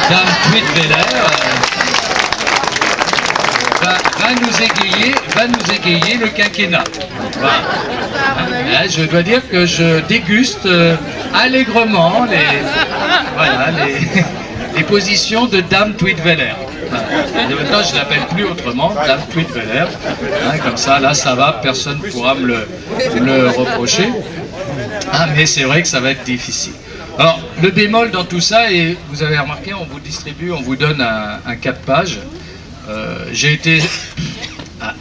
Dame Tweedweller va nous égayer le quinquennat. Voilà. Je dois dire que je déguste allègrement les positions de Dame Tweedweller. Et maintenant, je ne l'appelle plus autrement, Dame Tweedweller. Comme ça, là, ça va, personne ne pourra me le reprocher. Ah, mais c'est vrai que ça va être difficile. Alors, le bémol dans tout ça, et vous avez remarqué, on vous donne un 4 pages. J'ai été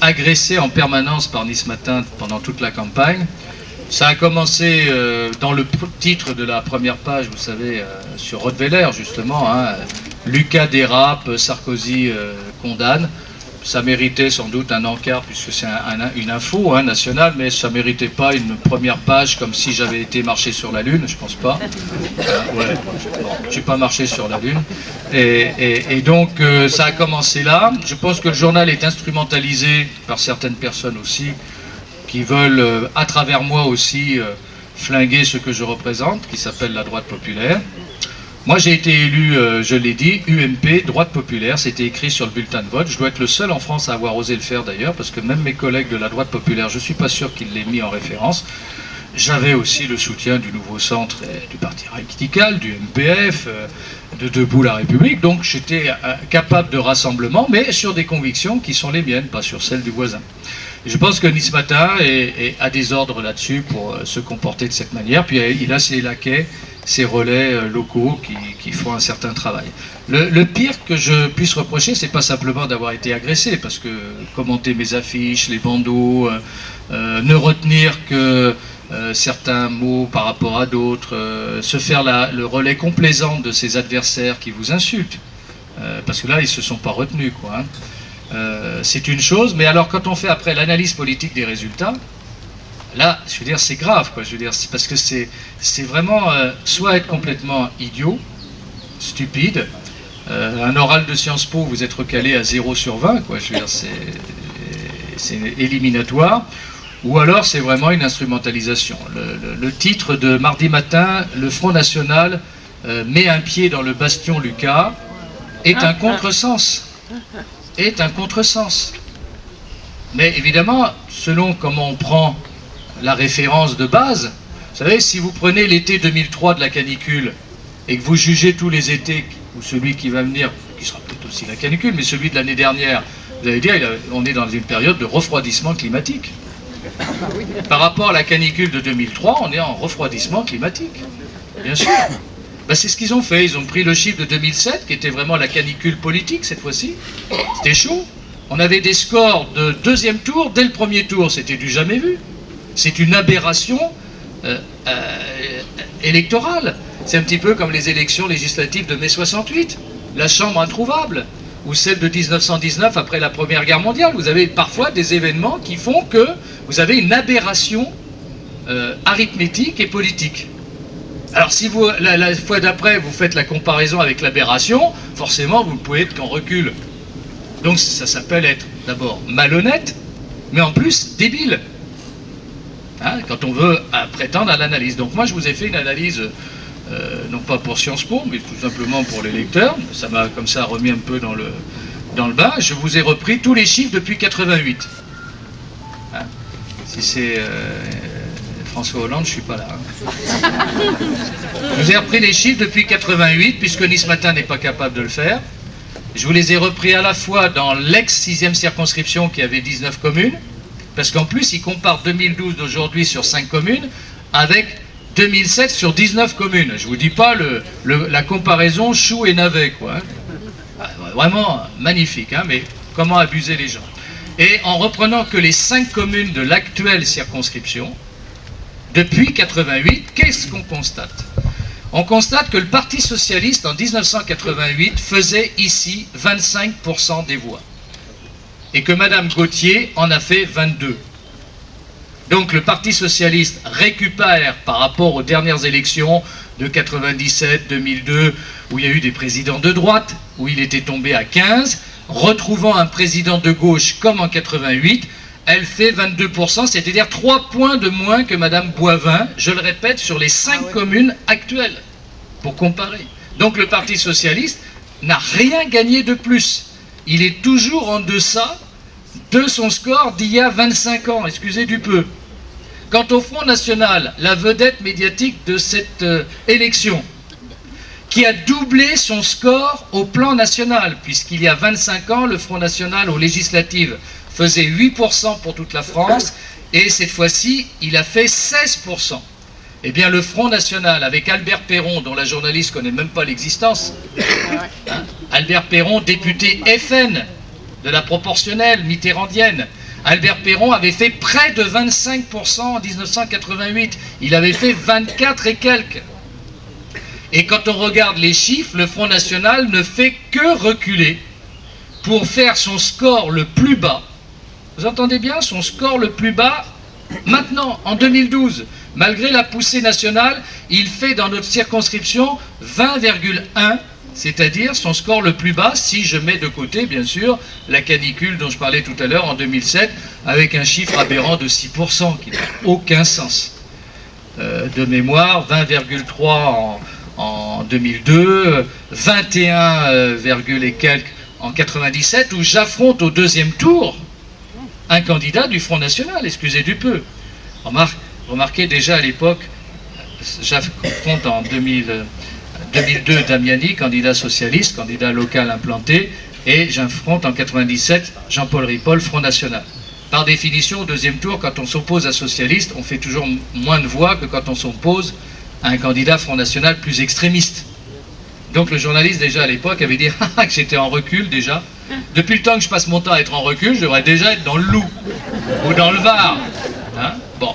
agressé en permanence par Nice Matin pendant toute la campagne. Ça a commencé dans le titre de la première page, vous savez, sur Rottweiler, justement. Lucas dérape, Sarkozy condamne. Ça méritait sans doute un encart, puisque c'est une info nationale, mais ça ne méritait pas une première page comme si j'avais été marcher sur la Lune, je pense pas. Je n'ai pas marché sur la Lune. Et donc, ça a commencé là. Je pense que le journal est instrumentalisé par certaines personnes aussi, qui veulent, à travers moi aussi, flinguer ce que je représente, qui s'appelle la droite populaire. Moi, j'ai été élu, je l'ai dit, UMP, droite populaire, c'était écrit sur le bulletin de vote. Je dois être le seul en France à avoir osé le faire d'ailleurs, parce que même mes collègues de la droite populaire, je ne suis pas sûr qu'ils l'aient mis en référence. J'avais aussi le soutien du Nouveau Centre et du Parti radical, du MPF, de Debout la République, donc j'étais capable de rassemblement, mais sur des convictions qui sont les miennes, pas sur celles du voisin. Et je pense que Nice Matin a des ordres là-dessus pour se comporter de cette manière, puis il a ses laquais, ces relais locaux qui font un certain travail. Le pire que je puisse reprocher, c'est pas simplement d'avoir été agressé, parce que commenter mes affiches, les bandeaux, ne retenir que certains mots par rapport à d'autres, se faire le relais complaisant de ses adversaires qui vous insultent, parce que là, ils se sont pas retenus, quoi. C'est une chose, mais alors quand on fait après l'analyse politique des résultats, là, je veux dire, c'est grave, quoi. Je veux dire, c'est parce que c'est vraiment soit être complètement idiot, stupide. Un oral de Sciences Po, vous êtes recalé à 0 sur 20, quoi. Je veux dire, c'est éliminatoire. Ou alors, c'est vraiment une instrumentalisation. Le titre de mardi matin, le Front National met un pied dans le bastion Lucas, est un contresens. Est un contresens. Mais évidemment, selon comment on prend la référence de base, vous savez, si vous prenez l'été 2003 de la canicule et que vous jugez tous les étés, ou celui qui va venir, qui sera peut-être aussi la canicule, mais celui de l'année dernière, vous allez dire, on est dans une période de refroidissement climatique. Par rapport à la canicule de 2003, on est en refroidissement climatique. Bien sûr. Ben, c'est ce qu'ils ont fait. Ils ont pris le chiffre de 2007, qui était vraiment la canicule politique cette fois-ci. C'était chaud. On avait des scores de deuxième tour dès le premier tour. C'était du jamais vu. C'est une aberration électorale. C'est un petit peu comme les élections législatives de mai 68. La chambre introuvable. Ou celle de 1919 après la Première Guerre mondiale. Vous avez parfois des événements qui font que vous avez une aberration arithmétique et politique. Alors si vous, la fois d'après, vous faites la comparaison avec l'aberration, forcément vous ne pouvez être qu'en recul. Donc ça s'appelle être d'abord malhonnête, mais en plus débile. Quand on veut prétendre à l'analyse. Donc moi je vous ai fait une analyse, non pas pour Sciences Po, mais tout simplement pour les lecteurs. Ça m'a comme ça remis un peu dans le bain. Je vous ai repris tous les chiffres depuis 88. Si c'est François Hollande, je ne suis pas là. Je vous ai repris les chiffres depuis 88, puisque Nice Matin n'est pas capable de le faire. Je vous les ai repris à la fois dans l'ex-6e circonscription qui avait 19 communes, parce qu'en plus, ils comparent 2012 d'aujourd'hui sur 5 communes avec 2007 sur 19 communes. Je ne vous dis pas la comparaison chou et navet, quoi. Vraiment magnifique, mais comment abuser les gens. Et en reprenant que les 5 communes de l'actuelle circonscription, depuis 88, qu'est-ce qu'on constate? On constate que le Parti Socialiste, en 1988, faisait ici 25% des voix. Et que Madame Gauthier en a fait 22. Donc le Parti Socialiste récupère, par rapport aux dernières élections de 97, 2002, où il y a eu des présidents de droite, où il était tombé à 15, retrouvant un président de gauche comme en 88, elle fait 22%, c'est-à-dire 3 points de moins que Madame Boivin, je le répète, sur les 5 communes actuelles, pour comparer. Donc le Parti Socialiste n'a rien gagné de plus. Il est toujours en deçà de son score d'il y a 25 ans, excusez du peu. Quant au Front National, la vedette médiatique de cette élection, qui a doublé son score au plan national, puisqu'il y a 25 ans, le Front National aux législatives faisait 8% pour toute la France, et cette fois-ci, il a fait 16%. Eh bien, le Front National, avec Albert Perron, dont la journaliste ne connaît même pas l'existence, hein, Albert Perron, député FN de la proportionnelle mitterrandienne, Albert Perron avait fait près de 25% en 1988. Il avait fait 24 et quelques. Et quand on regarde les chiffres, le Front National ne fait que reculer pour faire son score le plus bas. Vous entendez bien, son score le plus bas maintenant, en 2012. Malgré la poussée nationale, il fait dans notre circonscription 20,1, c'est-à-dire son score le plus bas, si je mets de côté, bien sûr, la canicule dont je parlais tout à l'heure en 2007, avec un chiffre aberrant de 6%, qui n'a aucun sens. De mémoire, 20,3 en 2002, 21, et quelques en 97, où j'affronte au deuxième tour un candidat du Front National, excusez du peu. Remarquez déjà à l'époque, j'affronte en 2002 Damiani, candidat socialiste, candidat local implanté, et j'affronte en 97 Jean-Paul Ripoll, Front National. Par définition, au deuxième tour, quand on s'oppose à socialiste, on fait toujours moins de voix que quand on s'oppose à un candidat Front National plus extrémiste. Donc le journaliste déjà à l'époque avait dit que j'étais en recul déjà. Depuis le temps que je passe mon temps à être en recul, je devrais déjà être dans le Loup ou dans le Var. Hein, bon.